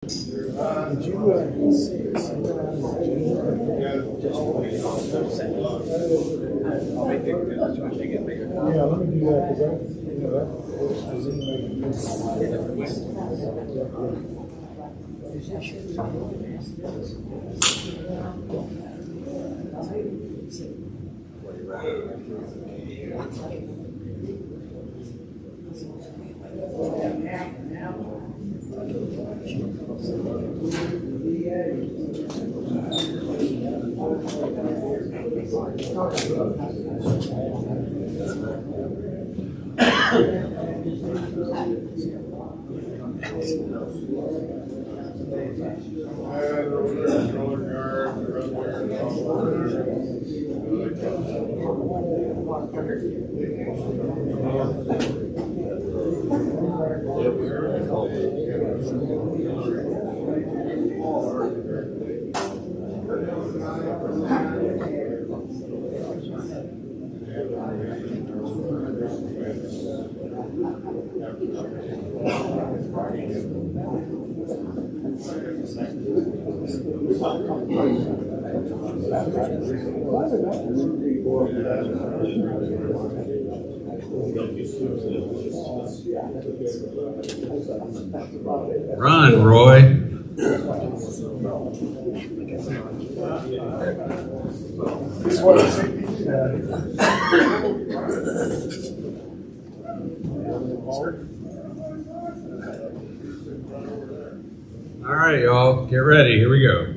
Did you see something on the Yeah, let me do that because I was in Run, Roy. All right, y'all, get ready. Here we go.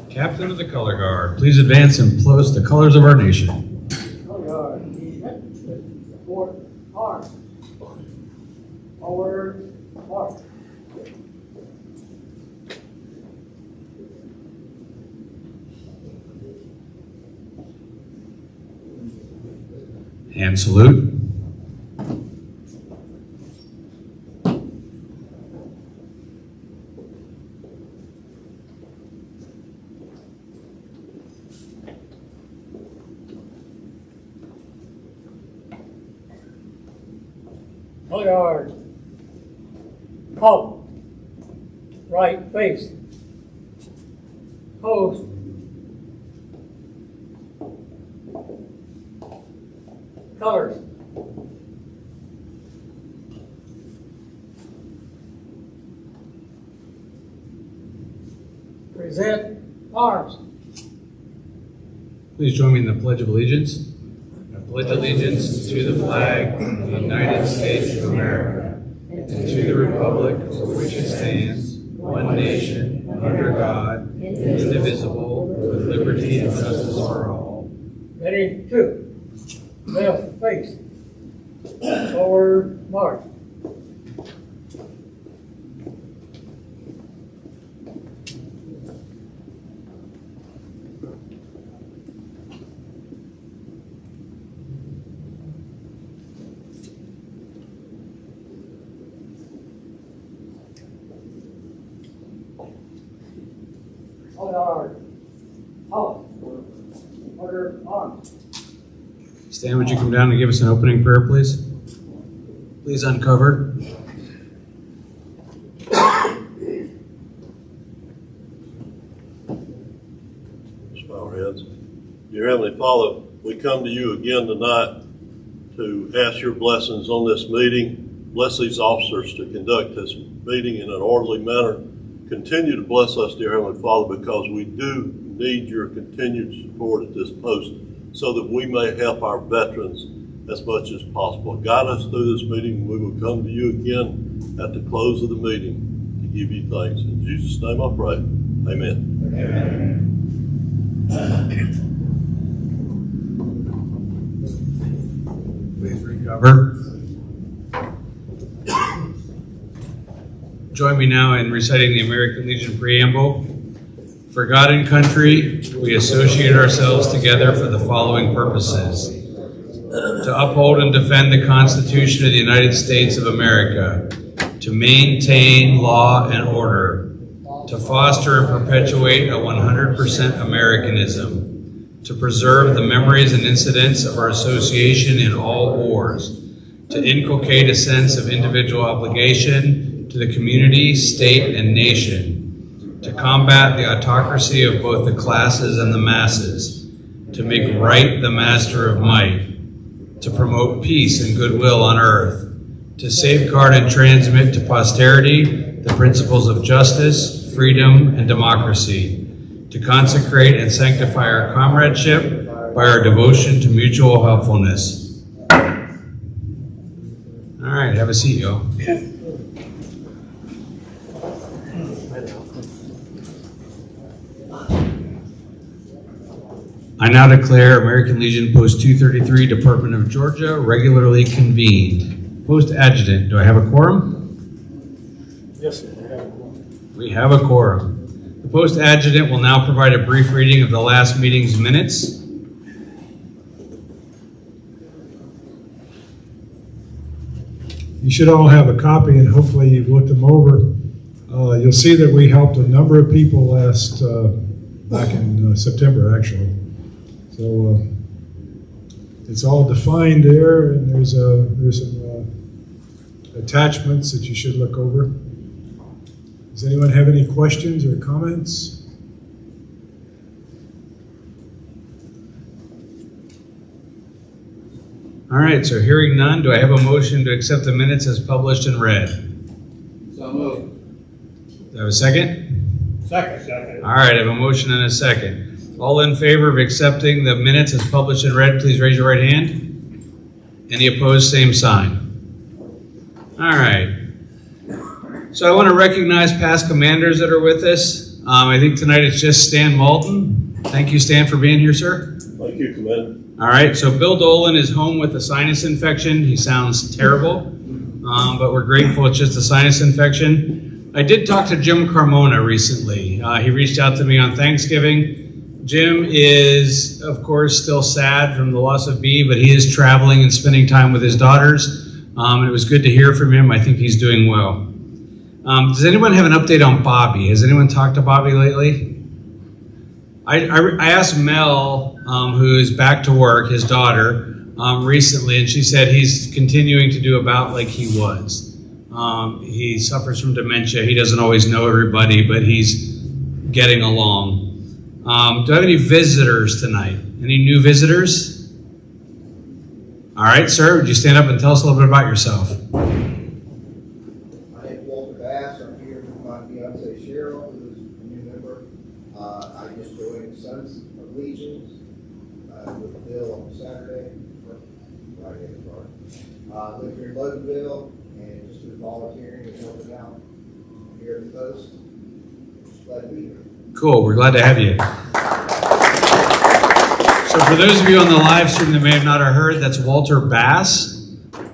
Captain of the Color Guard, please advance and post the colors of our nation. Color Guard. Report arms. Forward march. Hand salute. Color Guard. Halt. Right face. Post. Colors. Present arms. Please join me in the Pledge of Allegiance. I pledge allegiance to the flag of the United States of America and to the republic for which it stands, one nation, under God, indivisible, with liberty and justice for all. Ready, two. Left face. Forward march. Color Guard. Halt. Order arms. Stan, would you come down and give us an opening prayer, please? Please uncover. Let's bow our heads. Dear Heavenly Father, we come to you again tonight to ask your blessings on this meeting. Bless these officers to conduct this meeting in an orderly manner. Continue to bless us, dear Heavenly Father, because we do need your continued support at this post so that we may help our veterans as much as possible. Guide us through this meeting. We will come to you again at the close of the meeting to give you thanks. In Jesus' name I pray. Amen. Amen. Please recover. Join me now in reciting the American Legion Preamble. For God and country, we associate ourselves together for the following purposes: to uphold and defend the Constitution of the United States of America, to maintain law and order, to foster and perpetuate a 100% Americanism, to preserve the memories and incidents of our association in all wars, to inculcate a sense of individual obligation to the community, state, and nation, to combat the autocracy of both the classes and the masses, to make right the master of might, to promote peace and goodwill on earth, to safeguard and transmit to posterity the principles of justice, freedom, and democracy, to consecrate and sanctify our comradeship by our devotion to mutual helpfulness. All right, have a seat, yo. I now declare American Legion Post 233, Department of Georgia, regularly convened. Post Adjutant, do I have a quorum? Yes, sir. We have a quorum. The Post Adjutant will now provide a brief reading of the last meeting's minutes. You should all have a copy, and hopefully you've looked them over. You'll see that we helped a number of people back in September, actually. So it's all defined there, and there's some attachments that you should look over. Does anyone have any questions or comments? All right, so hearing none, do I have a motion to accept the minutes as published and read? So moved. Do I have a second? Second. All right, I have a motion and a second. All in favor of accepting the minutes as published and read, please raise your right hand. Any opposed, same sign. All right. So I want to recognize past commanders that are with us. I think tonight it's just Stan Malton. Thank you, Stan, for being here, sir. Thank you, Commander. All right, so Bill Dolan is home with a sinus infection. He sounds terrible, but we're grateful it's just a sinus infection. I did talk to Jim Carmona recently. He reached out to me on Thanksgiving. Jim is, of course, still sad from the loss of Bee, but he is traveling and spending time with his daughters. And it was good to hear from him. I think he's doing well. Does anyone have an update on Bobby? Has anyone talked to Bobby lately? I asked Mel, who is back to work, his daughter, recently, and she said he's continuing to do about like he was. He suffers from dementia. He doesn't always know everybody, but he's getting along. Do I have any visitors tonight? Any new visitors? All right, sir, would you stand up and tell us a little bit about yourself? My name is Walter Bass. I'm here with my fiance Cheryl, who is a new member. I just joined Sons of Legions with Bill on Saturday, or Friday, sorry. I live here in Loganville and just been volunteering and helping out here at the post. Just glad to be here. Cool, we're glad to have you. So for those of you on the live stream that may have not heard, that's Walter Bass.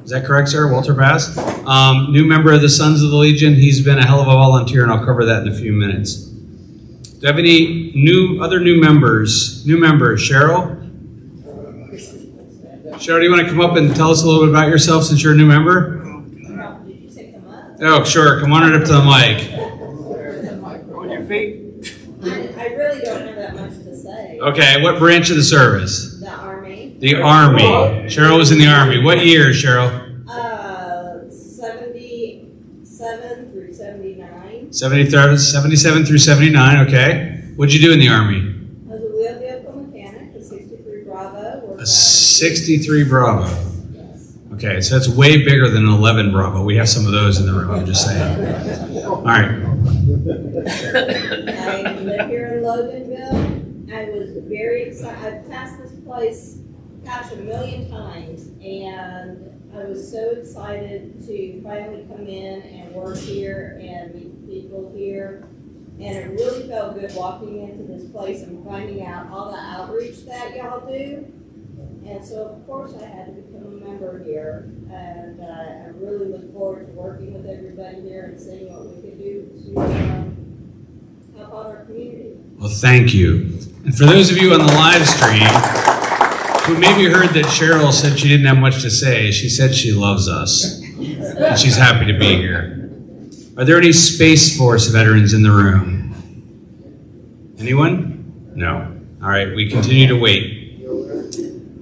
Is that correct, sir? Walter Bass? New member of the Sons of the Legion. He's been a hell of a volunteer, and I'll cover that in a few minutes. Do you have any other new members? New members, Cheryl? Cheryl, do you want to come up and tell us a little bit about yourself since you're a new member? Did you say come up? Oh, sure. Come on right up to the mic. On your feet. I really don't have that much to say. Okay, what branch of the service? The Army. The Army. Cheryl was in the Army. What year, Cheryl? 77 through 79. 77 through 79, okay. What'd you do in the Army? I was a wheel vehicle mechanic, a 63 Bravo. A 63 Bravo. Yes. Okay, so that's way bigger than an 11 Bravo. We have some of those in the room, I'm just saying. All right. I live here in Loganville. I was very excited. I've passed this place, gosh, a million times, and I was so excited to finally come in and work here and meet people here. And it really felt good walking into this place and finding out all the outreach that y'all do. And so, of course, I had to become a member here. And I really look forward to working with everybody here and seeing what we can do to help out our community. Well, thank you. And for those of you on the live stream who maybe heard that Cheryl said she didn't have much to say, she said she loves us. And she's happy to be here. Are there any Space Force veterans in the room? Anyone? No. All right, we continue to wait.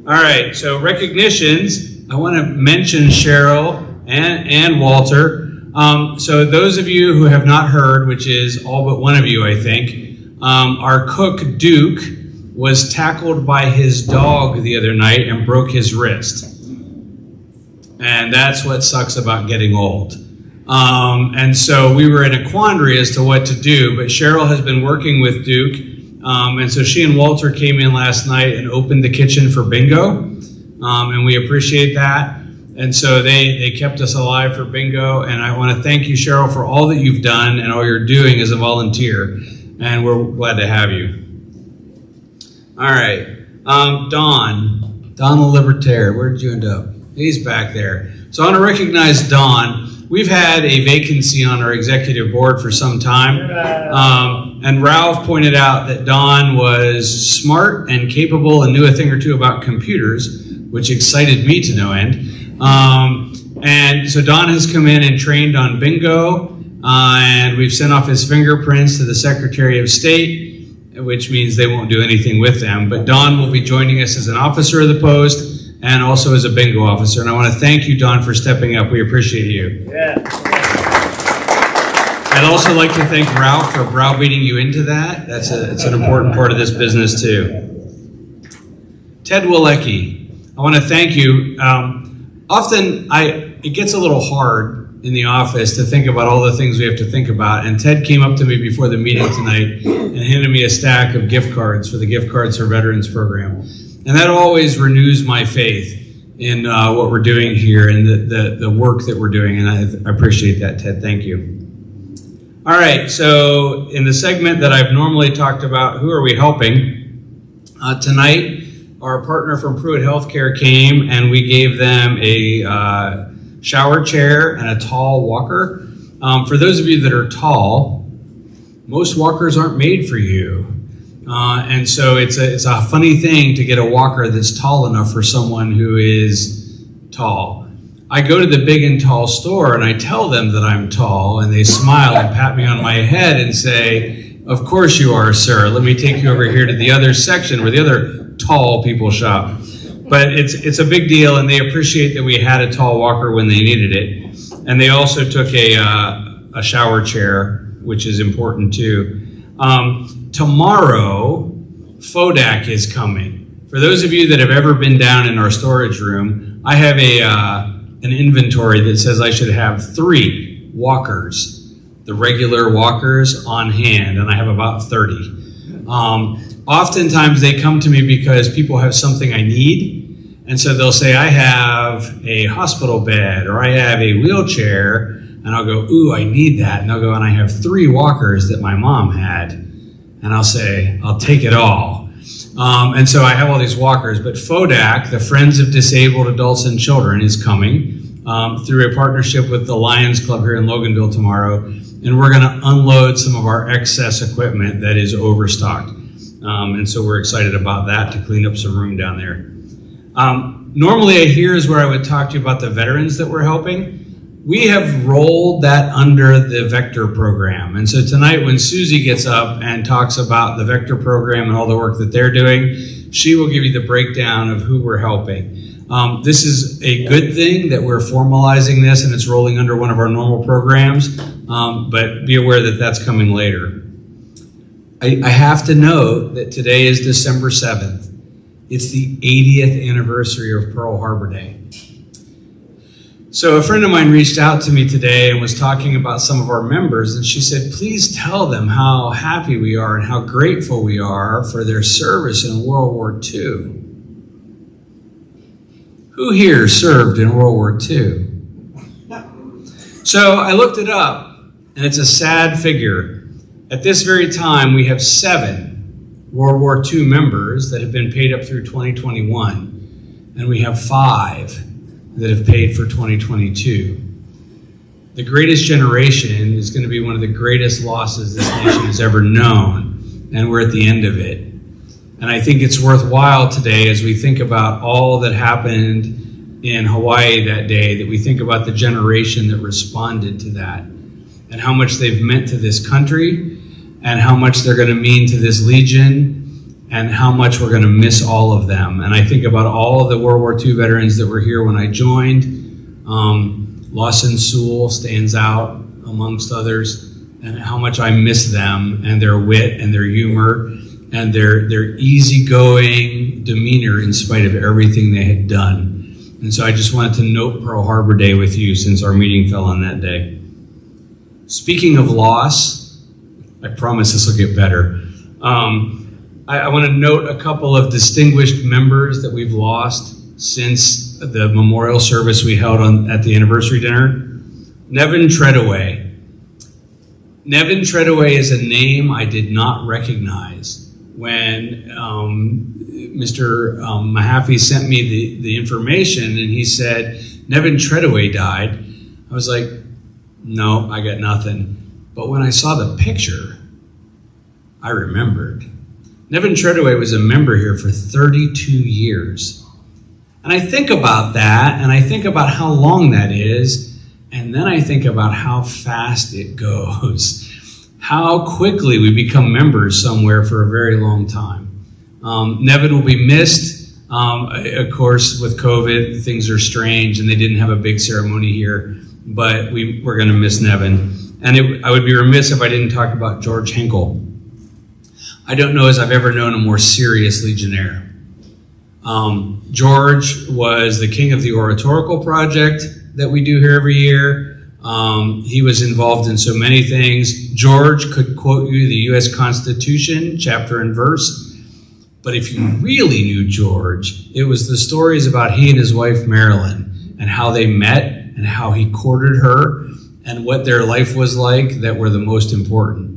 All right, so recognitions. I want to mention Cheryl and Walter. So those of you who have not heard, which is all but one of you, I think, our cook, Duke, was tackled by his dog the other night and broke his wrist. And that's what sucks about getting old. And so we were in a quandary as to what to do, but Cheryl has been working with Duke. And so she and Walter came in last night and opened the kitchen for bingo. And we appreciate that. And so they kept us alive for bingo. And I want to thank you, Cheryl, for all that you've done and all you're doing as a volunteer. And we're glad to have you. All right. Don the Libertaire. Where did you end up? He's back there. So I want to recognize Don. We've had a vacancy on our executive board for some time. And Ralph pointed out that Don was smart and capable and knew a thing or two about computers, which excited me to no end. And so Don has come in and trained on bingo, and we've sent off his fingerprints to the Secretary of State, which means they won't do anything with them. But Don will be joining us as an officer of the post and also as a bingo officer. And I want to thank you, Don, for stepping up. We appreciate you. Yeah. I'd also like to thank Ralph for browbeating you into that. It's an important part of this business too. Ted Walecki, I want to thank you. Often it gets a little hard in the office to think about all the things we have to think about. And Ted came up to me before the meeting tonight and handed me a stack of gift cards for the Gift Cards for Veterans program. And that always renews my faith in what we're doing here and the work that we're doing. And I appreciate that, Ted. Thank you. All right, so in the segment that I've normally talked about, who are we helping? Tonight, our partner from Pruitt Healthcare came and we gave them a shower chair and a tall walker. For those of you that are tall, most walkers aren't made for you. And so it's a funny thing to get a walker that's tall enough for someone who is tall. I go to the Big and Tall store and I tell them that I'm tall, and they smile and pat me on my head and say, "Of course you are, sir. Let me take you over here to the other section where the other tall people shop." But it's a big deal, and they appreciate that we had a tall walker when they needed it. And they also took a shower chair, which is important too. Tomorrow, FODAC is coming. For those of you that have ever been down in our storage room, I have an inventory that says I should have 3 walkers, the regular walkers, on hand, and I have about 30. Oftentimes they come to me because people have something I need, and so they'll say, "I have a hospital bed," or "I have a wheelchair," and I'll go, "Ooh, I need that," and they'll go, "And I have 3 walkers that my mom had," and I'll say, "I'll take it all." And so I have all these walkers, but FODAC, the Friends of Disabled Adults and Children, is coming through a partnership with the Lions Club here in Loganville tomorrow, and we're going to unload some of our excess equipment that is overstocked. And so we're excited about that to clean up some room down there. Normally here is where I would talk to you about the veterans that we're helping. We have rolled that under the Vector program. And so tonight when Susie gets up and talks about the Vector program and all the work that they're doing, she will give you the breakdown of who we're helping. This is a good thing that we're formalizing this and it's rolling under one of our normal programs, but be aware that that's coming later. I have to note that today is December 7th. It's the 80th anniversary of Pearl Harbor Day. So a friend of mine reached out to me today and was talking about some of our members, and she said, "Please tell them how happy we are and how grateful we are for their service in World War II." Who here served in World War II? So I looked it up, and it's a sad figure. At this very time, we have 7 World War II members that have been paid up through 2021, and we have 5 that have paid for 2022. The greatest generation is going to be one of the greatest losses this nation has ever known, and we're at the end of it. And I think it's worthwhile today, as we think about all that happened in Hawaii that day, that we think about the generation that responded to that and how much they've meant to this country and how much they're going to mean to this Legion and how much we're going to miss all of them. And I think about all of the World War II veterans that were here when I joined. Lawson Sewell stands out amongst others, and how much I miss them and their wit and their humor and their easygoing demeanor in spite of everything they had done. And so I just wanted to note Pearl Harbor Day with you since our meeting fell on that day. Speaking of loss, I promise this will get better. I want to note a couple of distinguished members that we've lost since the memorial service we held at the anniversary dinner. Nevin Treadaway. Nevin Treadaway is a name I did not recognize when Mr. Mahaffey sent me the information, and he said, Nevin Treadaway died. I was like, no, I got nothing. But when I saw the picture, I remembered. Nevin Treadaway was a member here for 32 years. And I think about that, and I think about how long that is, and then I think about how fast it goes. How quickly we become members somewhere for a very long time. Nevin will be missed. Of course, with COVID, things are strange, and they didn't have a big ceremony here, but we're going to miss Nevin. And I would be remiss if I didn't talk about George Hinkle. I don't know as I've ever known a more serious Legionnaire. George was the king of the oratorical project that we do here every year. He was involved in so many things. George could quote you the U.S. Constitution, chapter and verse. But if you really knew George, it was the stories about he and his wife, Marilyn, and how they met and how he courted her and what their life was like that were the most important.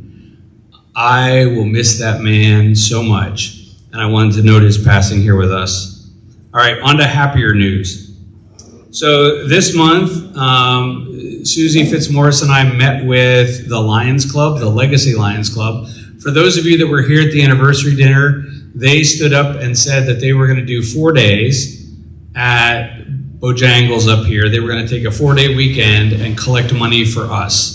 I will miss that man so much, and I wanted to note his passing here with us. All right, on to happier news. So this month, Susie Fitzmaurice and I met with the Lions Club, the Legacy Lions Club. For those of you that were here at the anniversary dinner, they stood up and said that they were going to do 4 days at Bojangles up here. They were going to take a 4-day weekend and collect money for us.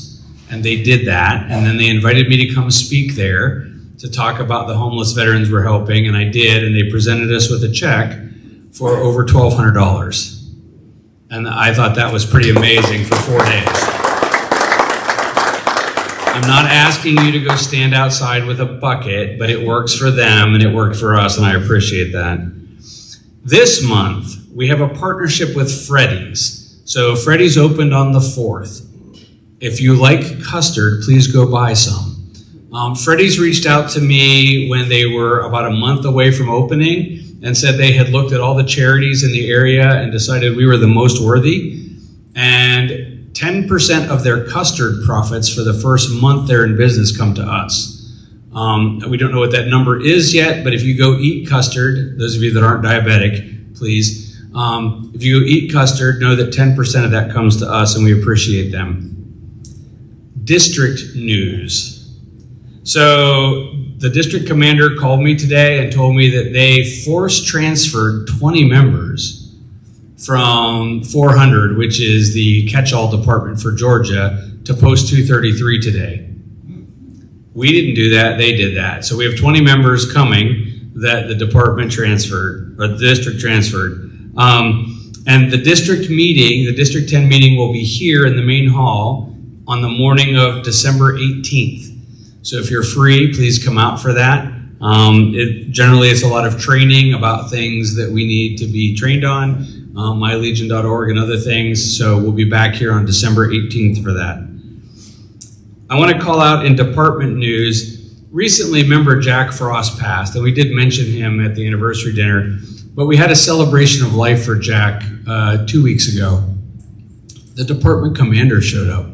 And they did that, and then they invited me to come speak there to talk about the homeless veterans we're helping, and I did, and they presented us with a check for over $1,200. And I thought that was pretty amazing for 4 days. I'm not asking you to go stand outside with a bucket, but it works for them, and it worked for us, and I appreciate that. This month, we have a partnership with Freddy's. So Freddy's opened on the 4th. If you like custard, please go buy some. Freddy's reached out to me when they were about a month away from opening and said they had looked at all the charities in the area and decided we were the most worthy. And 10% of their custard profits for the first month they're in business come to us. We don't know what that number is yet, but if you go eat custard, those of you that aren't diabetic, please, if you go eat custard, know that 10% of that comes to us, and we appreciate them. District news. So the district commander called me today and told me that they force transferred 20 members from 400, which is the catch-all department for Georgia, to post 233 today. We didn't do that, they did that. So we have 20 members coming that the department transferred, or the district transferred. And the district meeting, the District 10 meeting, will be here in the main hall on the morning of December 18th. So if you're free, please come out for that. Generally, it's a lot of training about things that we need to be trained on, mylegion.org and other things. So we'll be back here on December 18th for that. I want to call out in department news, recently member Jack Frost passed, and we did mention him at the anniversary dinner, but we had a celebration of life for Jack 2 weeks ago. The department commander showed up.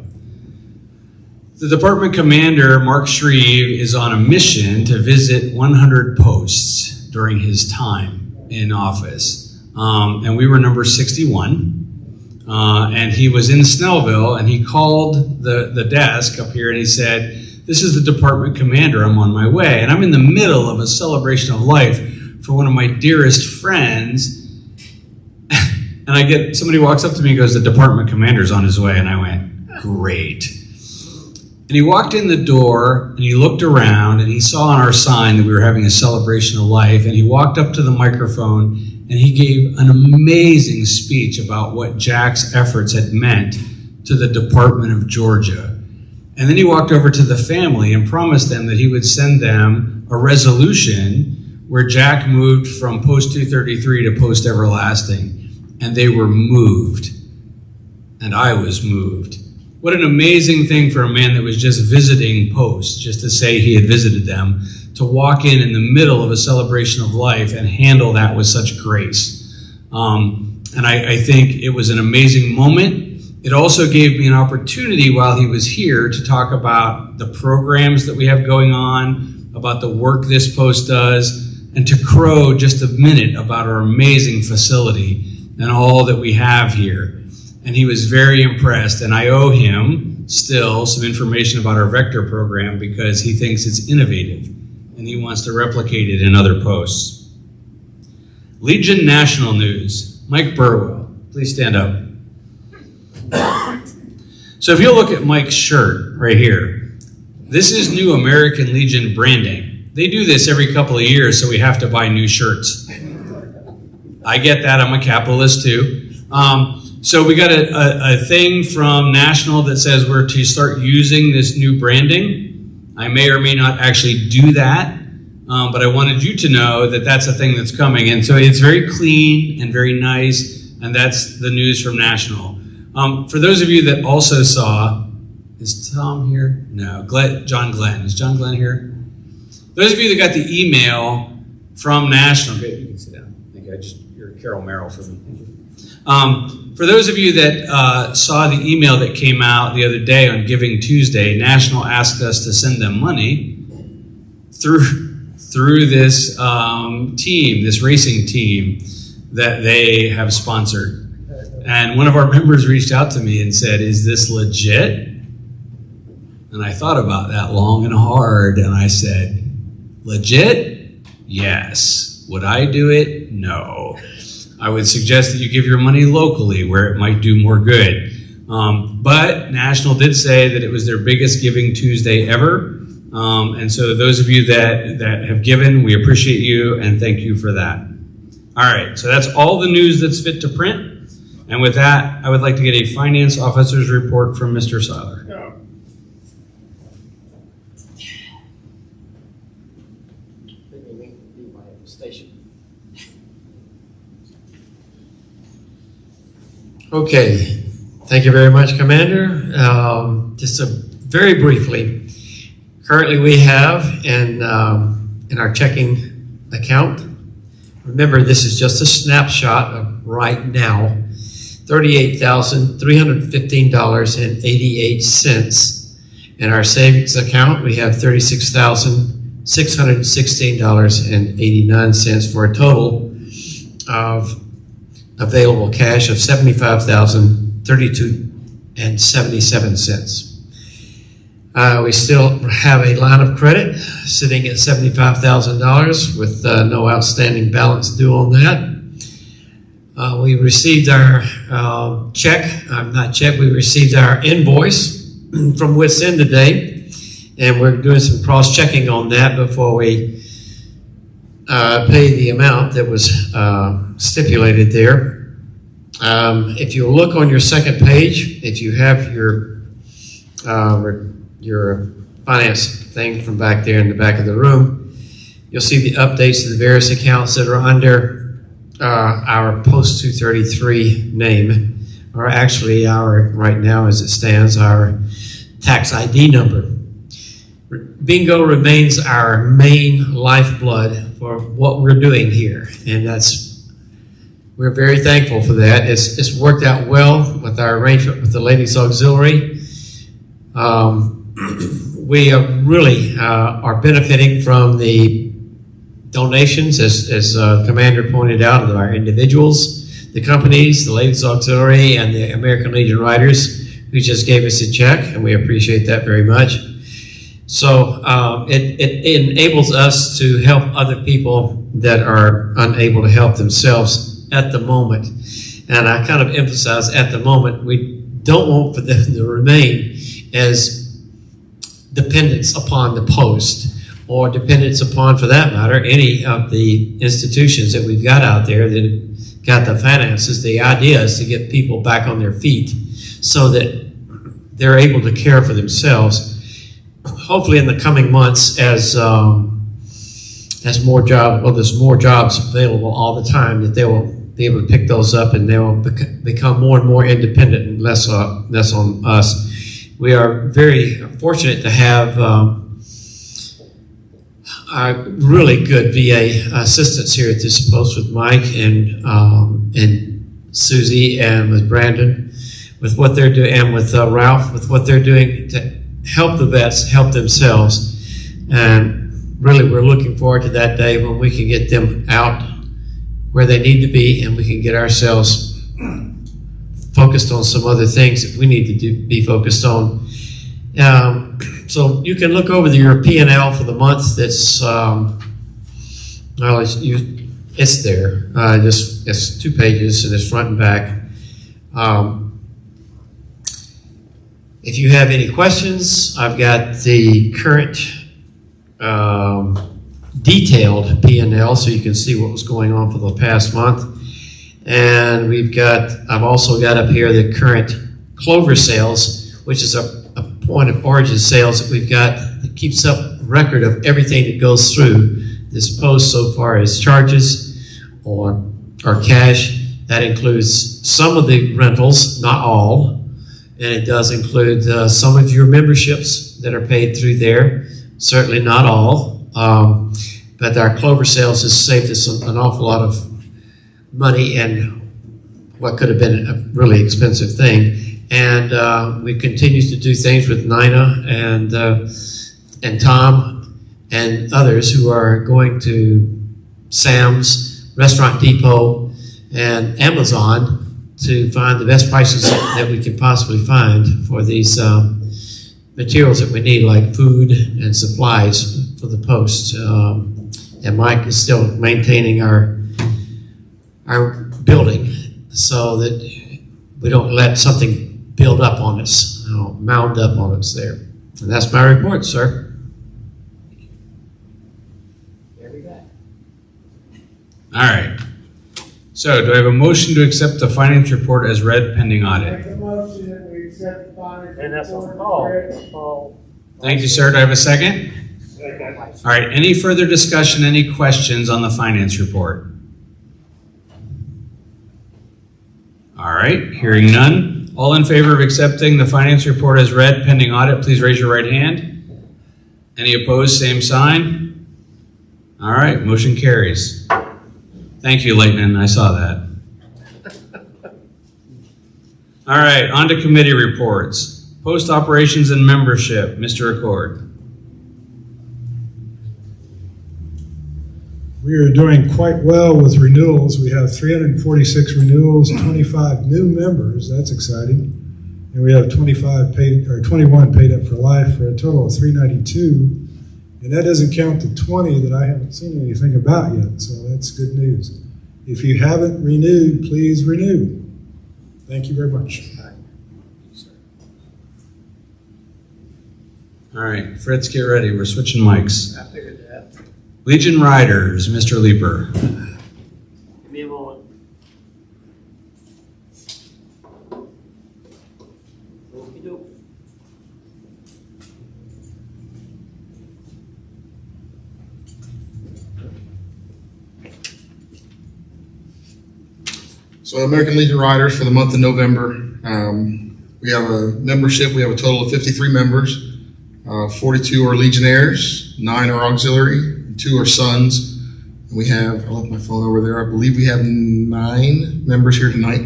The department commander, Mark Shreve, is on a mission to visit 100 posts during his time in office. And we were number 61. And he was in Snellville, and he called the desk up here and he said, "This is the department commander, I'm on my way." And I'm in the middle of a celebration of life for one of my dearest friends. And somebody walks up to me and goes, "The department commander's on his way." And I went, great. And he walked in the door and he looked around and he saw on our sign that we were having a celebration of life. And he walked up to the microphone and he gave an amazing speech about what Jack's efforts had meant to the Department of Georgia. And then he walked over to the family and promised them that he would send them a resolution where Jack moved from post 233 to post everlasting. And they were moved. And I was moved. What an amazing thing for a man that was just visiting Post, just to say he had visited them, to walk in the middle of a celebration of life and handle that with such grace. And I think it was an amazing moment. It also gave me an opportunity while he was here to talk about the programs that we have going on, about the work this Post does, and to crow just a minute about our amazing facility and all that we have here. And he was very impressed, and I owe him still some information about our Vector program because he thinks it's innovative and he wants to replicate it in other posts. Legion National News, Mike Burwell, please stand up. So if you'll look at Mike's shirt right here, this is new American Legion branding. They do this every couple of years, so we have to buy new shirts. I get that, I'm a capitalist too. So we got a thing from National that says we're to start using this new branding. I may or may not actually do that, but I wanted you to know that that's a thing that's coming. And so it's very clean and very nice, and that's the news from National. For those of you that also saw, is Tom here? No, John Glenn. Is John Glenn here? Those of you that got the email from National, okay, you can sit down. Thank you. You're Carol Merrill for me. For those of you that saw the email that came out the other day on Giving Tuesday, National asked us to send them money through this team, this racing team that they have sponsored. And one of our members reached out to me and said, "Is this legit?" And I thought about that long and hard, and I said, "Legit? Yes. Would I do it? No. I would suggest that you give your money locally where it might do more good." But National did say that it was their biggest Giving Tuesday ever. And so those of you that have given, we appreciate you and thank you for that. All right, so that's all the news that's fit to print. And with that, I would like to get a finance officer's report from Mr. Seiler. Okay, thank you very much, Commander. Just very briefly, currently we have in our checking account, remember this is just a snapshot of right now, $38,315.88. In our savings account, we have $36,616.89 for a total of available cash of $75,032.77. We still have a line of credit sitting at $75,000 with no outstanding balance due on that. We received our we received our invoice from Wits End today, and we're doing some cross-checking on that before we pay the amount that was stipulated there. If you look on your second page, if you have your finance thing from back there in the back of the room, you'll see the updates to the various accounts that are under our Post 233 name, or actually right now as it stands, our tax ID number. Bingo remains our main lifeblood for what we're doing here, and we're very thankful for that. It's worked out well with our arrangement with the Ladies Auxiliary. We really are benefiting from the donations, as Commander pointed out, of our individuals, the companies, the Ladies Auxiliary, and the American Legion Riders, who just gave us a check, and we appreciate that very much. So it enables us to help other people that are unable to help themselves at the moment. And I kind of emphasize at the moment, we don't want for them to remain as dependence upon the post, or dependence upon, for that matter, any of the institutions that we've got out there that have got the finances. The idea is to get people back on their feet so that they're able to care for themselves. Hopefully in the coming months, as there's more jobs available all the time, that they will be able to pick those up and they will become more and more independent and less on us. We are very fortunate to have really good VA assistants here at this post with Mike and Susie and with Brandon, with what they're doing, and with Ralph, with what they're doing to help the vets help themselves. And really, we're looking forward to that day when we can get them out where they need to be, and we can get ourselves focused on some other things that we need to be focused on. So you can look over your P&L for the month. That's it's there. It's 2 pages and it's front and back. If you have any questions, I've got the current detailed P&L so you can see what was going on for the past month. And I've also got up here the current Clover sales, which is a point of origin sales that we've got that keeps up record of everything that goes through this post so far as charges or cash. That includes some of the rentals, not all, and it does include some of your memberships that are paid through there, certainly not all. But our Clover sales has saved us an awful lot of money and what could have been a really expensive thing. And we continue to do things with Nina and Tom and others who are going to Sam's, Restaurant Depot, and Amazon to find the best prices that we can possibly find for these materials that we need, like food and supplies for the post. And Mike is still maintaining our building so that we don't let something build up on us, mound up on us there. And that's my report, sir. All right. So do I have a motion to accept the finance report as read pending audit? Make a motion that we accept the finance. And that's report what Paul. Thank you, sir. Do I have a second? All right. Any further discussion, any questions on the finance report? All right. Hearing none. All in favor of accepting the finance report as read pending audit, please raise your right hand. Any opposed, same sign. All right. Motion carries. Thank you, Leighton. I saw that. All right. On to committee reports. Post operations and membership. Mr. Accord. We are doing quite well with renewals. We have 346 renewals, 25 new members. That's exciting. And we have 21 paid up for life for a total of 392. And that doesn't count the 20 that I haven't seen anything about yet. So that's good news. If you haven't renewed, please renew. Thank you very much. All right. Fritz, get ready. We're switching mics. I figured that. Legion Riders, Mr. Leeper. Give me a moment. Okey-doke. So American Legion Riders for the month of November, we have a membership. We have a total of 53 members. 42 are Legionnaires, 9 are auxiliary, 2 are sons. We have, I left my phone over there, I believe we have 9 members here tonight.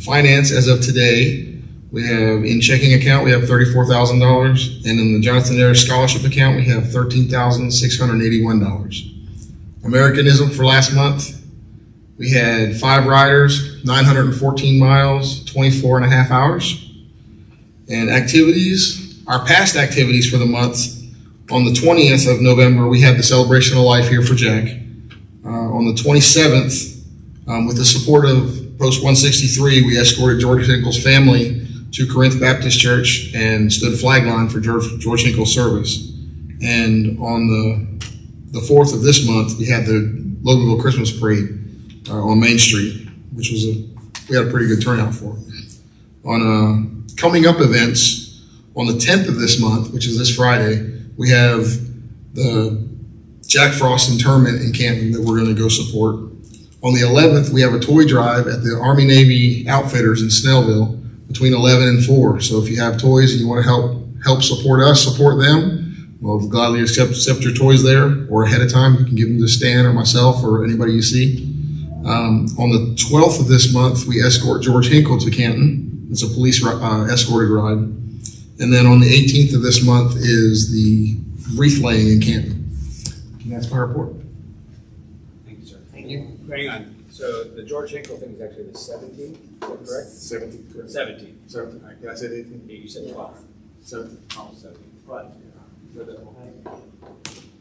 Finance, as of today, we have in checking account, we have $34,000. And in the Jonathan Ayers Scholarship account, we have $13,681. Americanism for last month, we had 5 riders, 914 miles, 24 and a half hours. And activities, our past activities for the month, on the 20th of November, we had the Celebration of Life here for Jack. On the 27th, with the support of Post 163, we escorted George Hinkle's family to Corinth Baptist Church and stood flag line for George Hinkle's service. And on the 4th of this month, we had the Loganville Christmas Parade on Main Street, which was we had a pretty good turnout for. On coming up events, on the 10th of this month, which is this Friday, we have the Jack Frost Interment in Canton that we're going to go support. On the 11th, we have a toy drive at the Army-Navy Outfitters in Snellville between 11 and 4. So if you have toys and you want to help support us, support them, we'll gladly accept your toys there, or ahead of time. You can give them to Stan or myself or anybody you see. On the 12th of this month, we escort George Hinkle to Canton. It's a police escorted ride. And then on the 18th of this month is the wreath laying in Canton. And that's my report. Thank you, sir. Thank you. Hang on. So the George Hinkle thing is actually the 17th, is that correct? 17th, correct. 17th. 17th. All right, did I say 18th? You said 12. 17th. Oh, 17th. Right.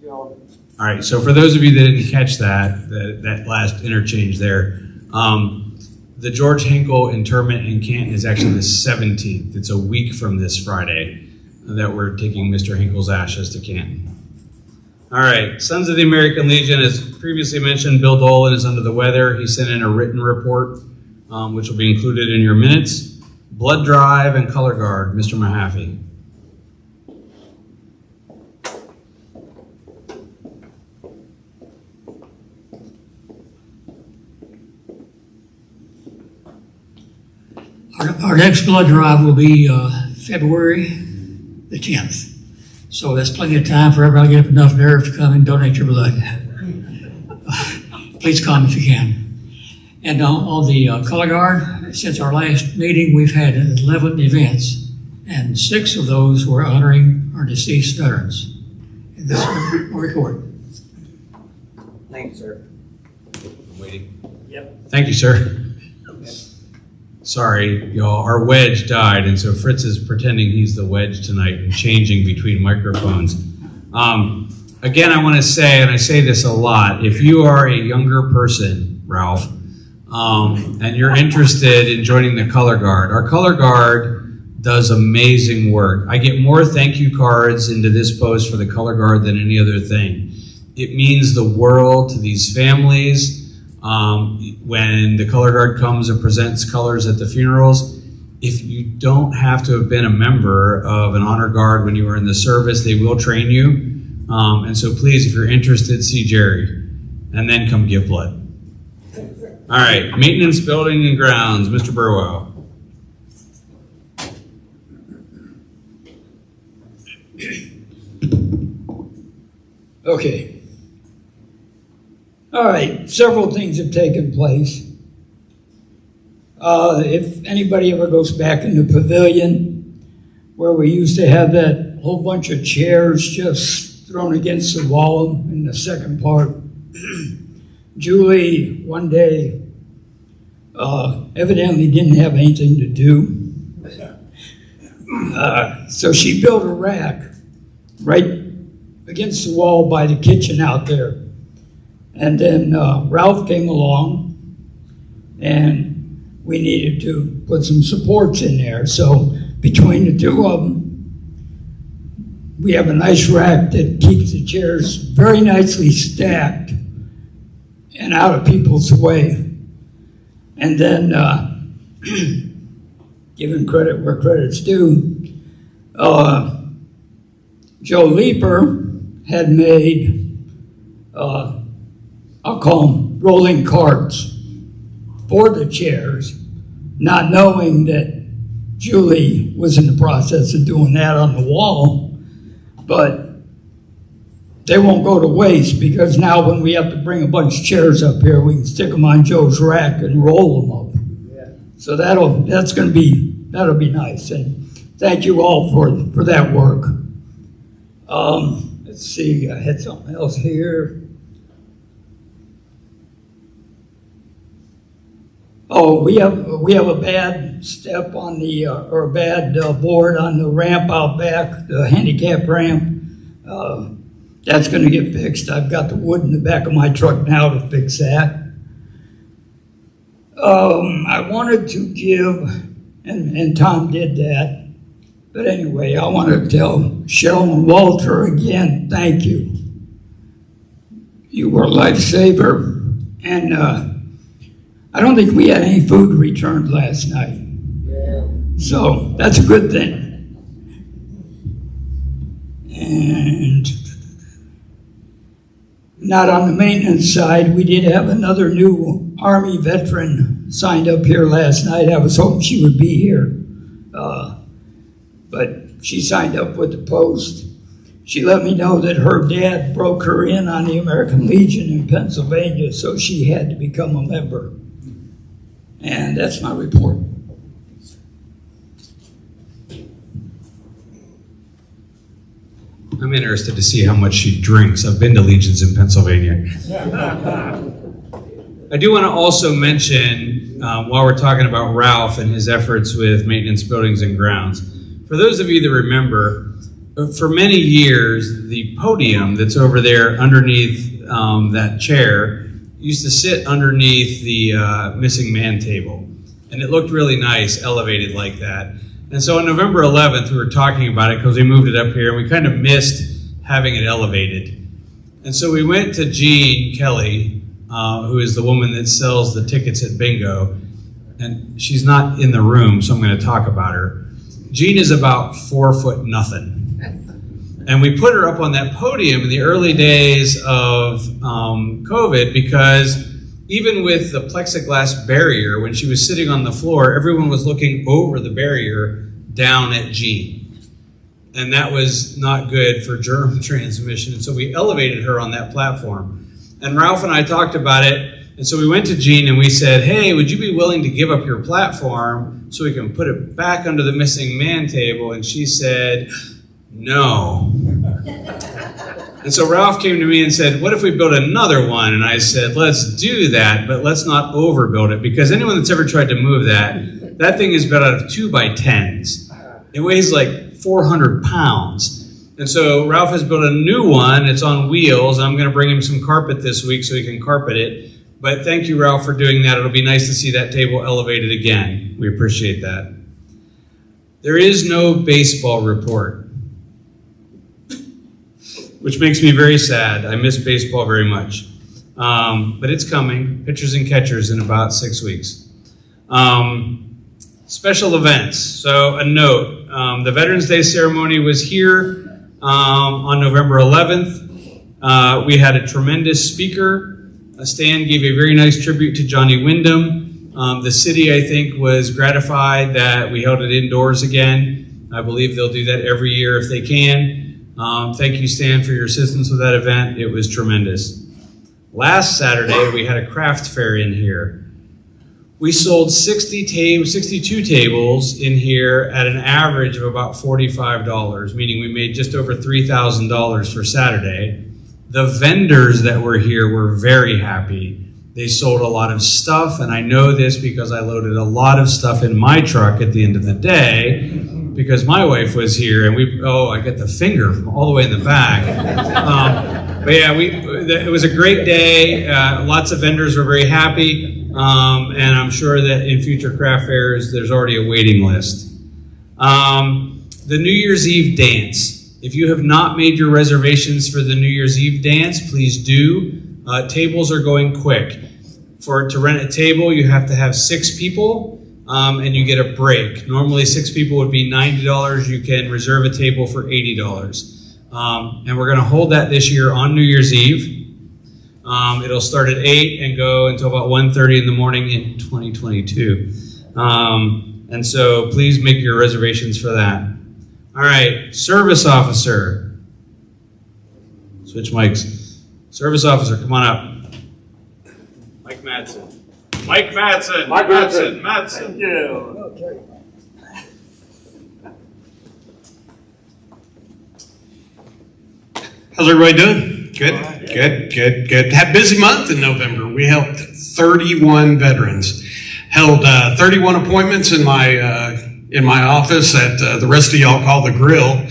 You all, All right, so for those of you that didn't catch that last interchange there, the George Hinkle interment in Canton is actually the 17th. It's a week from this Friday that we're taking Mr. Hinkle's ashes to Canton. All right, Sons of the American Legion, as previously mentioned, Bill Dolan is under the weather. He sent in a written report, which will be included in your minutes. Blood Drive and Color Guard, Mr. Mahaffey. Our next blood drive will be February the 10th. So that's plenty of time for everybody to get up enough nerve to come and donate your blood. Please come if you can. And on the color guard, since our last meeting, we've had 11 events, and 6 of those were honoring our deceased veterans. And this is my report. thank you, sir. I'm waiting. Yep. Thank you, sir. Sorry, y'all, our wedge died, and so Fritz is pretending he's the wedge tonight and changing between microphones. Again, I want to say, and I say this a lot, if you are a younger person, Ralph, and you're interested in joining the Color Guard, our Color Guard does amazing work. I get more thank you cards into this post for the Color Guard than any other thing. It means the world to these families. When the Color Guard comes and presents colors at the funerals, if you don't have to have been a member of an honor guard when you were in the service, they will train you. And so please, if you're interested, see Jerry and then come give blood. All right, Maintenance, Building and Grounds, Mr. Burwell. Okay. All right, several things have taken place. If anybody ever goes back in the pavilion where we used to have that whole bunch of chairs just thrown against the wall in the second part, Julie one day evidently didn't have anything to do. So she built a rack right against the wall by the kitchen out there. And then Ralph came along, and we needed to put some supports in there. So between the two of them, we have a nice rack that keeps the chairs very nicely stacked and out of people's way. And then, giving credit where credit's due, Joe Leeper had made I'll call them rolling carts for the chairs, not knowing that Julie was in the process of doing that on the wall. But they won't go to waste, because now when we have to bring a bunch of chairs up here, we can stick them on Joe's rack and roll them up. Yeah. So that'll be nice. And thank you all for that work. Let's see, I had something else here. Oh, we have a bad step on the, or a bad board on the ramp out back, the handicap ramp. That's gonna get fixed. I've got the wood in the back of my truck now to fix that. I wanted to give and Tom did that. But anyway, I want to tell Cheryl and Walter again, thank you. You were a lifesaver, and I don't think we had any food returned last night. So that's a good thing. And not on the maintenance side, we did have another new Army veteran signed up here last night. I was hoping she would be here. But she signed up with the Post. She let me know that her dad broke her in on the American Legion in Pennsylvania, so she had to become a member. And that's my report. I'm interested to see how much she drinks. I've been to Legions in Pennsylvania. I do want to also mention, while we're talking about Ralph and his efforts with maintenance buildings and grounds, for those of you that remember, for many years, the podium that's over there underneath that chair used to sit underneath the missing man table. And it looked really nice, elevated like that. And so on November 11th, we were talking about it because we moved it up here and we kind of missed having it elevated. And so we went to Jean Kelly, who is the woman that sells the tickets at bingo. And she's not in the room, so I'm going to talk about her. Jean is about 4'0" And we put her up on that podium in the early days of COVID because even with the plexiglass barrier, when she was sitting on the floor, everyone was looking over the barrier down at Jean. And that was not good for germ transmission. And so we elevated her on that platform. And Ralph and I talked about it. And so we went to Jean and we said, hey, would you be willing to give up your platform so we can put it back under the missing man table? And she said, no. And so Ralph came to me and said, what if we build another one? And I said, let's do that, but let's not overbuild it, because anyone that's ever tried to move that thing is built out of 2x10s. It weighs like 400 pounds. And so Ralph has built a new one. It's on wheels. I'm going to bring him some carpet this week so he can carpet it. But thank you, Ralph, for doing that. It'll be nice to see that table elevated again. We appreciate that. There is no baseball report, which makes me very sad. I miss baseball very much. But it's coming. Pitchers and catchers in about 6 weeks. Special events. So a note, the Veterans Day ceremony was here on November 11th. We had a tremendous speaker. Stan gave a very nice tribute to Johnny Wyndham. The city, I think, was gratified that we held it indoors again. I believe they'll do that every year if they can. Thank you, Stan, for your assistance with that event. It was tremendous. Last Saturday, we had a craft fair in here. We sold 62 tables in here at an average of about $45, meaning we made just over $3,000 for Saturday. The vendors that were here were very happy. They sold a lot of stuff, and I know this because I loaded a lot of stuff in my truck at the end of the day because my wife was here, and I got the finger from all the way in the back. But yeah, it was a great day. Lots of vendors were very happy, and I'm sure that in future craft fairs, there's already a waiting list. The New Year's Eve dance. If you have not made your reservations for the New Year's Eve dance, please do. Tables are going quick. To rent a table, you have to have 6 people, and you get a break. Normally 6 people would be $90. You can reserve a table for $80. And we're going to hold that this year on New Year's Eve. It'll start at 8 and go until about 1:30 in the morning in 2022. And so please make your reservations for that. All right, service officer. Switch mics. Service officer, come on up. Mike Madsen. Mike Madsen. Mike Madsen. Madsen. Thank you. Okay. How's everybody doing? Good. Had a busy month in November. We helped 31 veterans. Held 31 appointments in my office at the rest of y'all call the grill.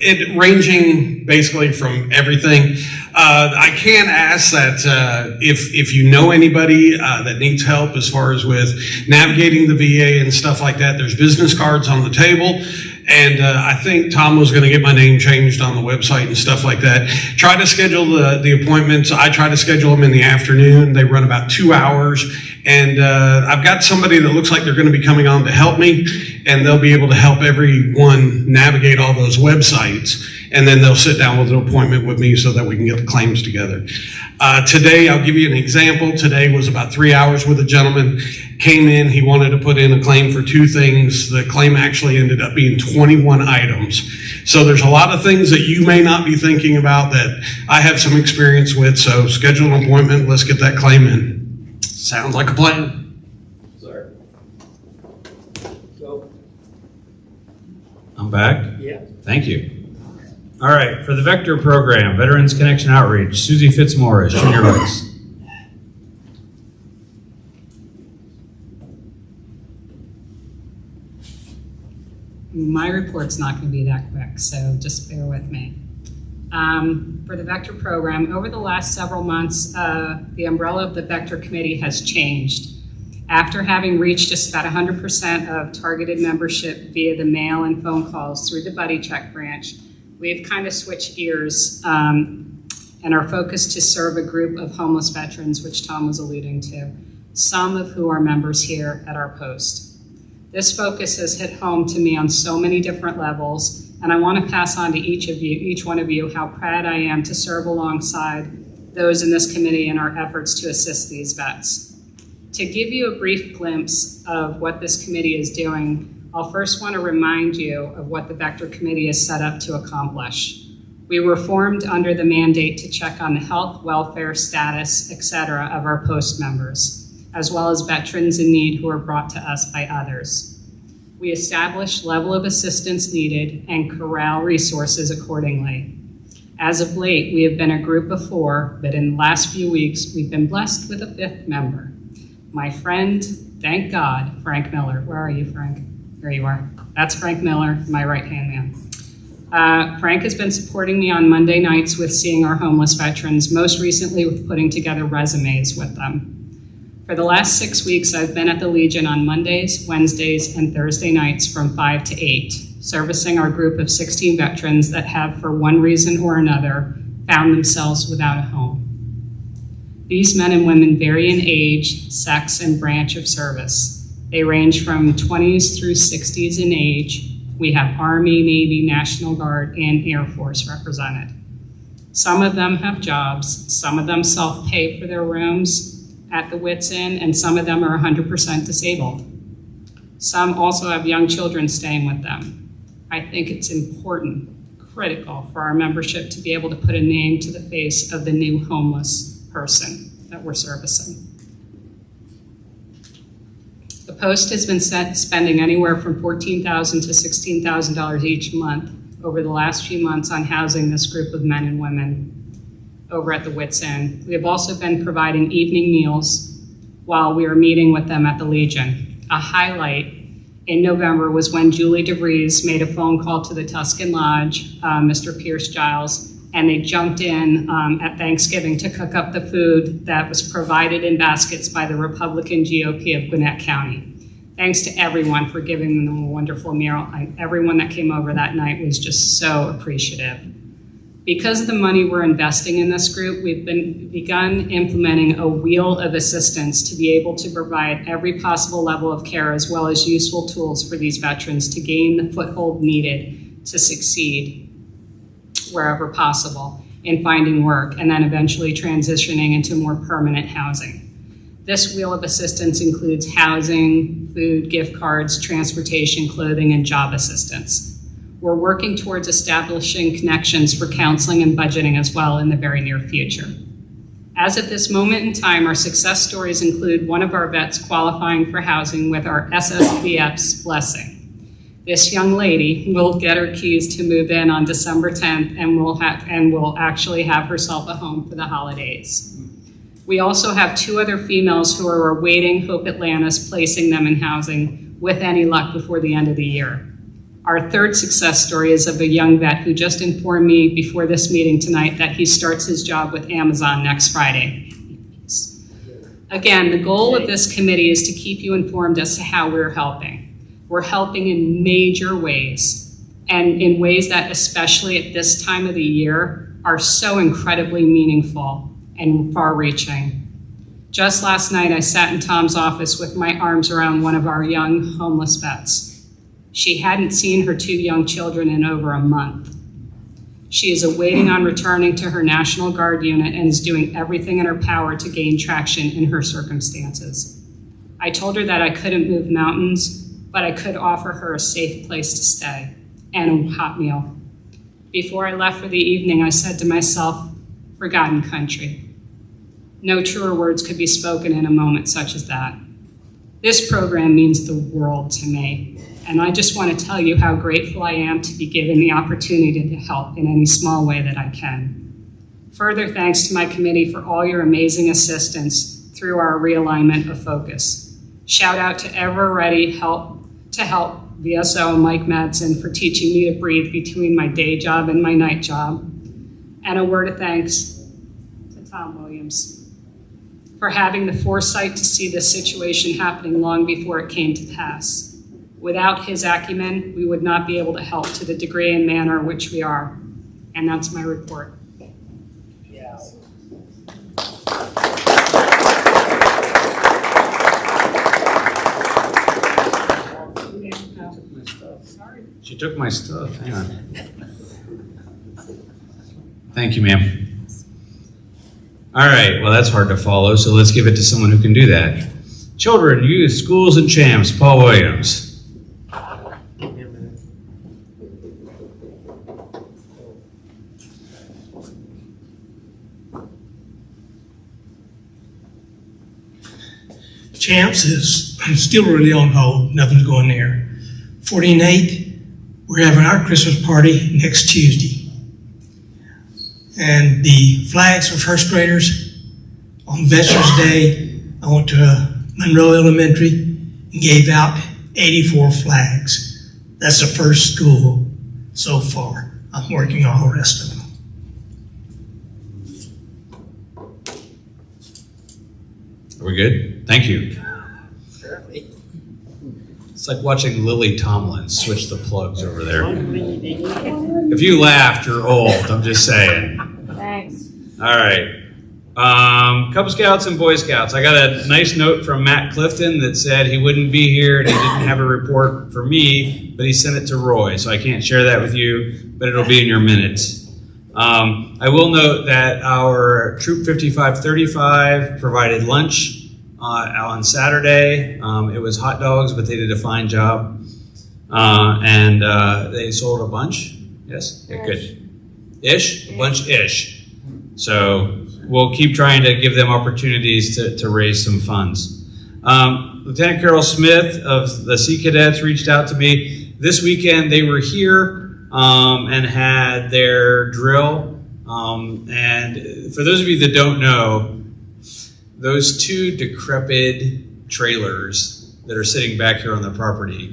it ranging basically from everything. I can ask that if you know anybody that needs help as far as with navigating the VA and stuff like that, there's business cards on the table. And I think Tom was going to get my name changed on the website and stuff like that. Try to schedule the appointments. I try to schedule them in the afternoon. They run about 2 hours. And I've got somebody that looks like they're going to be coming on to help me. And they'll be able to help everyone navigate all those websites. And then they'll sit down with an appointment with me so that we can get the claims together. Today, I'll give you an example. Today was about 3 hours with a gentleman. Came in, he wanted to put in a claim for 2 things. The claim actually ended up being 21 items. So there's a lot of things that you may not be thinking about that I have some experience with. So schedule an appointment. Let's get that claim in. Sounds like a plan. Sir. Go. I'm back. Yeah. Thank you. All right, for the Vector program, Veterans Connection Outreach, Susie Fitzmaurice, Junior Vice. My report's not going to be that quick, so just bear with me. For the Vector program, over the last several months, the umbrella of the Vector Committee has changed. After having reached just about 100% of targeted membership via the mail and phone calls through the Buddy Check branch, we've kind of switched gears and are focused to serve a group of homeless veterans, which Tom was alluding to, some of who are members here at our post. This focus has hit home to me on so many different levels, and I want to pass on to each one of you, how proud I am to serve alongside those in this committee in our efforts to assist these vets. To give you a brief glimpse of what this committee is doing, I'll first want to remind you of what the Vector Committee is set up to accomplish. We were formed under the mandate to check on the health, welfare, status, etc. of our post members, as well as veterans in need who are brought to us by others. We establish level of assistance needed and corral resources accordingly. As of late, we have been a group of 4, but in the last few weeks, we've been blessed with a 5th member. My friend, thank God, Frank Miller. Where are you, Frank? There you are. That's Frank Miller, my right-hand man. Frank has been supporting me on Monday nights with seeing our homeless veterans, most recently with putting together resumes with them. For the last 6 weeks, I've been at the Legion on Mondays, Wednesdays, and Thursday nights from 5 to 8, servicing our group of 16 veterans that have, for one reason or another, found themselves without a home. These men and women vary in age, sex, and branch of service. They range from 20s through 60s in age. We have Army, Navy, National Guard, and Air Force represented. Some of them have jobs, some of them self-pay for their rooms at the Wits Inn, and some of them are 100% disabled. Some also have young children staying with them. I think it's important, critical for our membership to be able to put a name to the face of the new homeless person that we're servicing. The Post has been spending anywhere from $14,000 to $16,000 each month over the last few months on housing this group of men and women over at the Wits Inn. We have also been providing evening meals while we are meeting with them at the Legion. A highlight in November was when Julie DeVries made a phone call to the Tuscan Lodge, Mr. Pierce Giles, and they jumped in at Thanksgiving to cook up the food that was provided in baskets by the Republican GOP of Gwinnett County. Thanks to everyone for giving them a wonderful meal. Everyone that came over that night was just so appreciative. Because of the money we're investing in this group, we've begun implementing a wheel of assistance to be able to provide every possible level of care as well as useful tools for these veterans to gain the foothold needed to succeed wherever possible in finding work and then eventually transitioning into more permanent housing. This wheel of assistance includes housing, food, gift cards, transportation, clothing, and job assistance. We're working towards establishing connections for counseling and budgeting as well in the very near future. As of this moment in time, our success stories include one of our vets qualifying for housing with our SSVF's blessing. This young lady will get her keys to move in on December 10th and will actually have herself a home for the holidays. We also have 2 other females who are awaiting Hope Atlantis placing them in housing with any luck before the end of the year. Our third success story is of a young vet who just informed me before this meeting tonight that he starts his job with Amazon next Friday. Again, the goal of this committee is to keep you informed as to how we're helping. We're helping in major ways, and in ways that, especially at this time of the year, are so incredibly meaningful and far-reaching. Just last night, I sat in Tom's office with my arms around one of our young homeless vets. She hadn't seen her 2 young children in over a month. She is awaiting on returning to her National Guard unit and is doing everything in her power to gain traction in her circumstances. I told her that I couldn't move mountains, but I could offer her a safe place to stay and a hot meal. Before I left for the evening, I said to myself, forgotten country. No truer words could be spoken in a moment such as that. This program means the world to me, and I just want to tell you how grateful I am to be given the opportunity to help in any small way that I can. Further thanks to my committee for all your amazing assistance through our realignment of focus. Shout out to Ever Ready to Help VSO and Mike Madsen for teaching me to breathe between my day job and my night job. And a word of thanks to Tom Williams for having the foresight to see this situation happening long before it came to pass. Without his acumen, we would not be able to help to the degree and manner which we are. And that's my report. Yeah. She took my stuff. Hang on. Thank you, ma'am. All right, well, that's hard to follow, so let's give it to someone who can do that. Children, youth, schools, and champs, Paul Williams. Champs is still really on hold. Nothing's going there. 14-8, we're having our Christmas party next Tuesday. And the flags for first graders on Veterans Day, I went to Monroe Elementary and gave out 84 flags. That's the first school so far. I'm working all the rest of them. Are we good? Thank you. It's like watching Lily Tomlin switch the plugs over there. If you laughed, you're old. I'm just saying. Thanks. All right. Cub Scouts and Boy Scouts. I got a nice note from Matt Clifton that said he wouldn't be here and he didn't have a report for me, but he sent it to Roy, so I can't share that with you, but it'll be in your minutes. I will note that our Troop 5535 provided lunch on Saturday. It was hot dogs, but they did a fine job. And they sold a bunch. Yes? Yeah, good. Ish? A bunch-ish. So we'll keep trying to give them opportunities to raise some funds. Lieutenant Carol Smith of the Sea Cadets reached out to me. This weekend they were here and had their drill. And for those of you that don't know, those 2 decrepit trailers that are sitting back here on the property,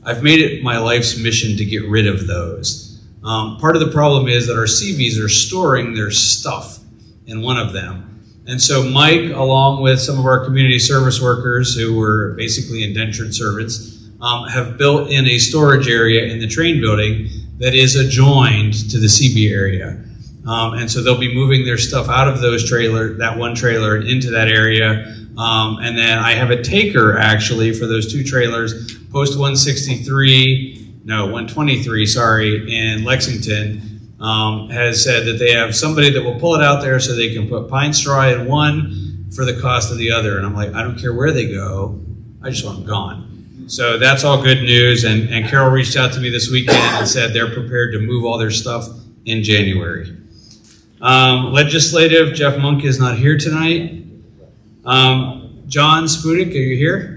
I've made it my life's mission to get rid of those. Part of the problem is that our Seabees are storing their stuff in one of them. And so Mike, along with some of our community service workers who were basically indentured servants, have built in a storage area in the train building that is adjoined to the Seabee area. And so they'll be moving their stuff out of that one trailer and into that area. And then I have a taker actually for those 2 trailers, post 123, sorry, in Lexington, has said that they have somebody that will pull it out there so they can put pine straw in one for the cost of the other. And I'm like, I don't care where they go, I just want them gone. So that's all good news. And Carol reached out to me this weekend and said they're prepared to move all their stuff in January. Legislative, Jeff Monk is not here tonight. John Spudik, are you here?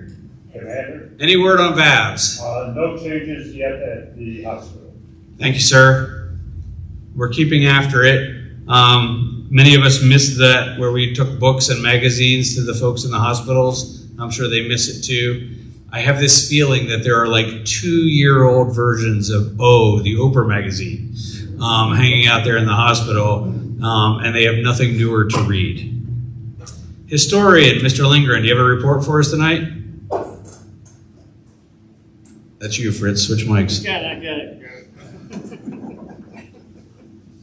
Any word on VABS? No changes yet at the hospital. Thank you, sir. We're keeping after it. Many of us missed that where we took books and magazines to the folks in the hospitals. I'm sure they miss it too. I have this feeling that there are like 2-year-old versions of O, the Oprah magazine, hanging out there in the hospital, and they have nothing newer to read. Historian, Mr. Lindgren, do you have a report for us tonight? That's you, Fritz. Switch mics. I got it.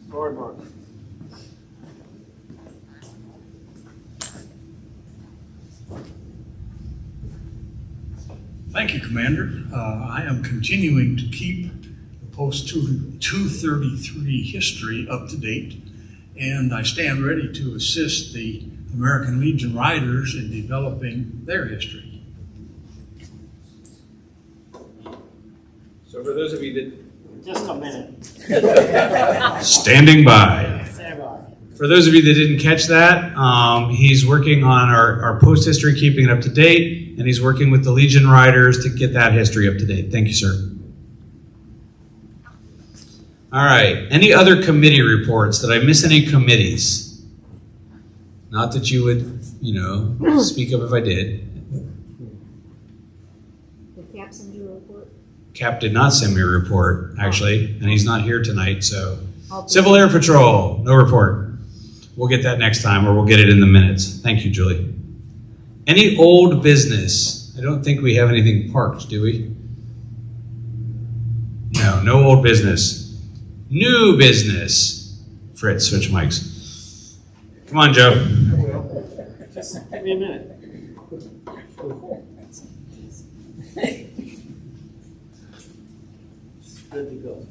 Lord, Mark. Thank you, Commander. I am continuing to keep the Post 233 history up to date, and I stand ready to assist the American Legion Riders in developing their history. So for those of you that... Just a minute. Standing by. Stand by. For those of you that didn't catch that, he's working on our post history, keeping it up to date, and he's working with the Legion Riders to get that history up to date. Thank you, sir. All right. Any other committee reports? Did I miss any committees? Not that you would, speak up if I did. Did Cap send you a report? Cap did not send me a report, actually, and he's not here tonight, so. Civil Air Patrol, no report. We'll get that next time, or we'll get it in the minutes. Thank you, Julie. Any old business? I don't think we have anything parked, do we? No old business. New business. Fritz, switch mics. Come on, Joe. Just give me a minute. Good to go.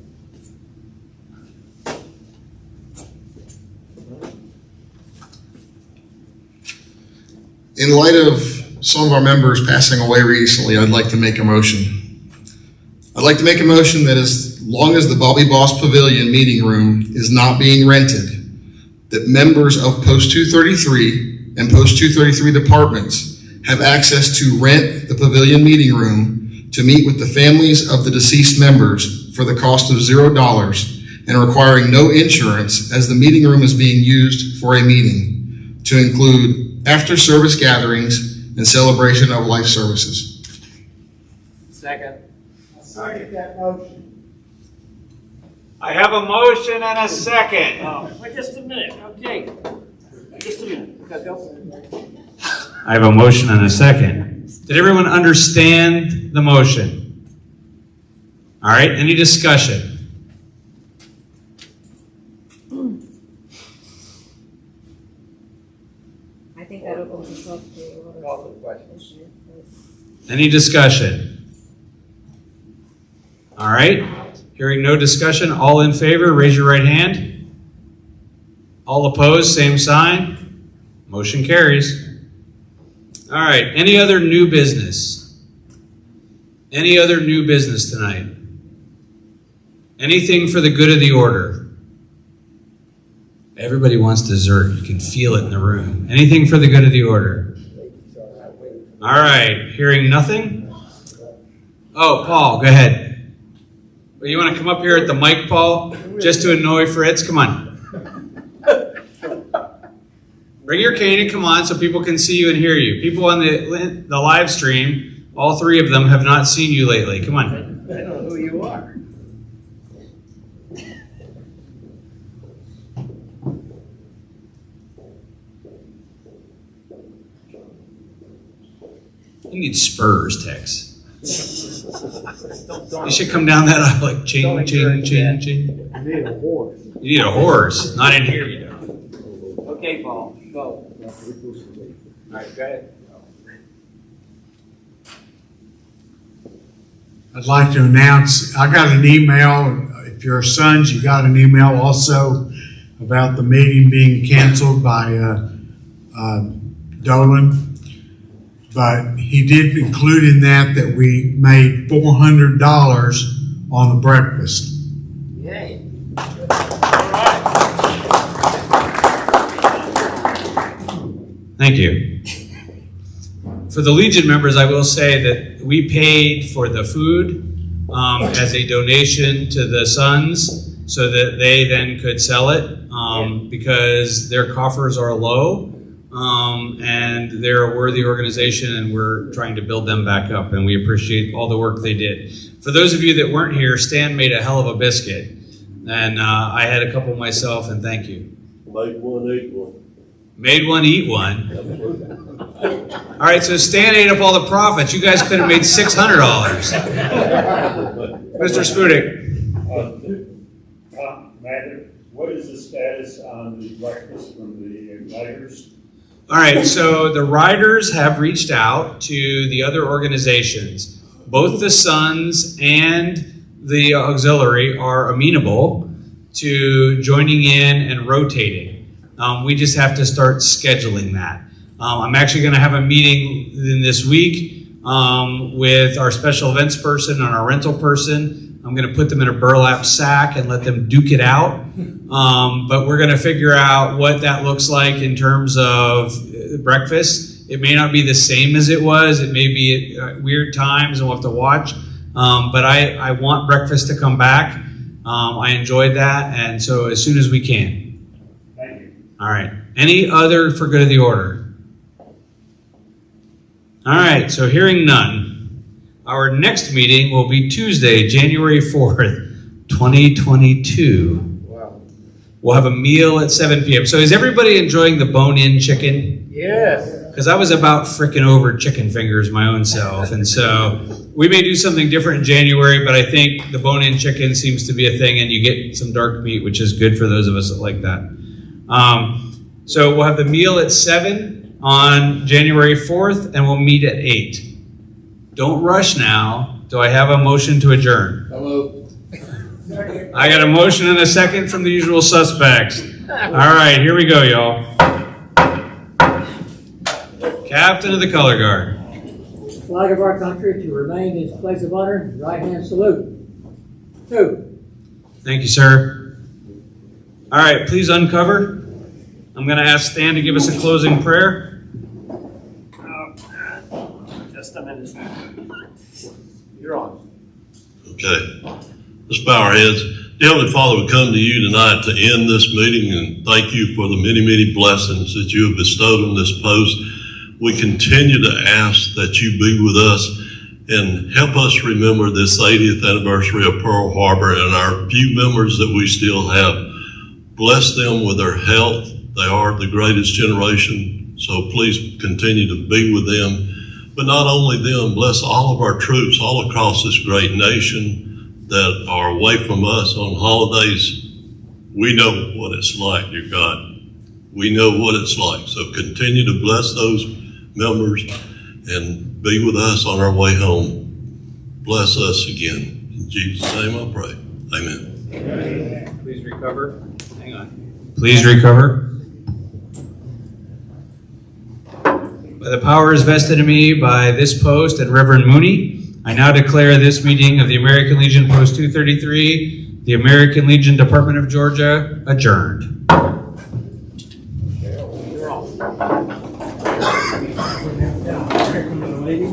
In light of some of our members passing away recently, I'd like to make a motion. I'd like to make a motion that as long as the Bobby Boss Pavilion meeting room is not being rented, that members of Post 233 and Post 233 departments have access to rent the pavilion meeting room to meet with the families of the deceased members for the cost of $0 and requiring no insurance, as the meeting room is being used for a meeting, to include after-service gatherings and celebration of life services. Second. Second that motion. I have a motion and a second. Wait just a minute, okay. Just a minute. Go. I have a motion and a second. Did everyone understand the motion? All right, any discussion? I think that opens us up to a lot of Call for the question. Any discussion? All right, hearing no discussion, all in favor, raise your right hand. All opposed, same sign. Motion carries. All right, any other new business? Any other new business tonight? Anything for the good of the order? Everybody wants dessert. You can feel it in the room. Anything for the good of the order? All right, hearing nothing? Oh, Paul, go ahead. Well, you want to come up here at the mic, Paul, just to annoy Fritz? Come on. Bring your cane and come on so people can see you and hear you. People on the live stream, all three of them have not seen you lately. Come on. I don't know who you are. You need spurs, Tex. You should come down that aisle like ching, ching, ching, ching. I need a horse. You need a horse. Not in here, you don't. Okay, Paul, go. All right, go ahead. I'd like to announce, I got an email, if you're sons, you got an email also about the meeting being canceled by Dolan. But he did include in that we made $400 on the breakfast. Yay. Thank you. For the Legion members, I will say that we paid for the food as a donation to the Sons so that they then could sell it because their coffers are low. and they're a worthy organization, and we're trying to build them back up, and we appreciate all the work they did. For those of you that weren't here, Stan made a hell of a biscuit, and I had a couple myself, and thank you. Make one, eat one. Made one, eat one. All right, so Stan ate up all the profits. You guys could have made $600. Mr. Spudik. Matt, what is the status on the breakfast from the Riders? All right, so the riders have reached out to the other organizations. Both the Sons and the auxiliary are amenable to joining in and rotating. We just have to start scheduling that. I'm actually going to have a meeting in this week with our special events person and our rental person. I'm going to put them in a burlap sack and let them duke it out. But we're going to figure out what that looks like in terms of breakfast. It may not be the same as it was. It may be at weird times and we'll have to watch. But I want breakfast to come back. I enjoyed that. And so as soon as we can. Thank you. All right. Any other for good of the order? All right. So hearing none. Our next meeting will be Tuesday, January 4th, 2022. Wow. We'll have a meal at 7 p.m. So is everybody enjoying the bone-in chicken? Yes. Because I was about frickin' over chicken fingers my own self. And so we may do something different in January, but I think the bone-in chicken seems to be a thing, and you get some dark meat, which is good for those of us that like that. So we'll have the meal at 7 on January 4th, and we'll meet at 8. Don't rush now. Do I have a motion to adjourn? Hello. I got a motion and a second from the usual suspects. All right, here we go, y'all. Captain of the Color Guard. Flag of our country to remain in its place of honor. Right hand salute. 2. Thank you, sir. All right, please uncover. I'm going to ask Stan to give us a closing prayer. Just a minute. You're on. Okay. Let's bow our heads. Dear Heavenly Father, we come to you tonight to end this meeting and thank you for the many, many blessings that you have bestowed on this post. We continue to ask that you be with us and help us remember this 80th anniversary of Pearl Harbor and our few members that we still have. Bless them with their health. They are the greatest generation, so please continue to be with them. But not only them, bless all of our troops all across this great nation that are away from us on holidays. We know what it's like, dear God. We know what it's like. So continue to bless those members and be with us on our way home. Bless us again. In Jesus' name I pray. Amen. Please recover. Hang on. Please recover. By the powers vested in me by this post and Reverend Mooney, I now declare this meeting of the American Legion Post 233, the American Legion Department of Georgia, adjourned. Ladies,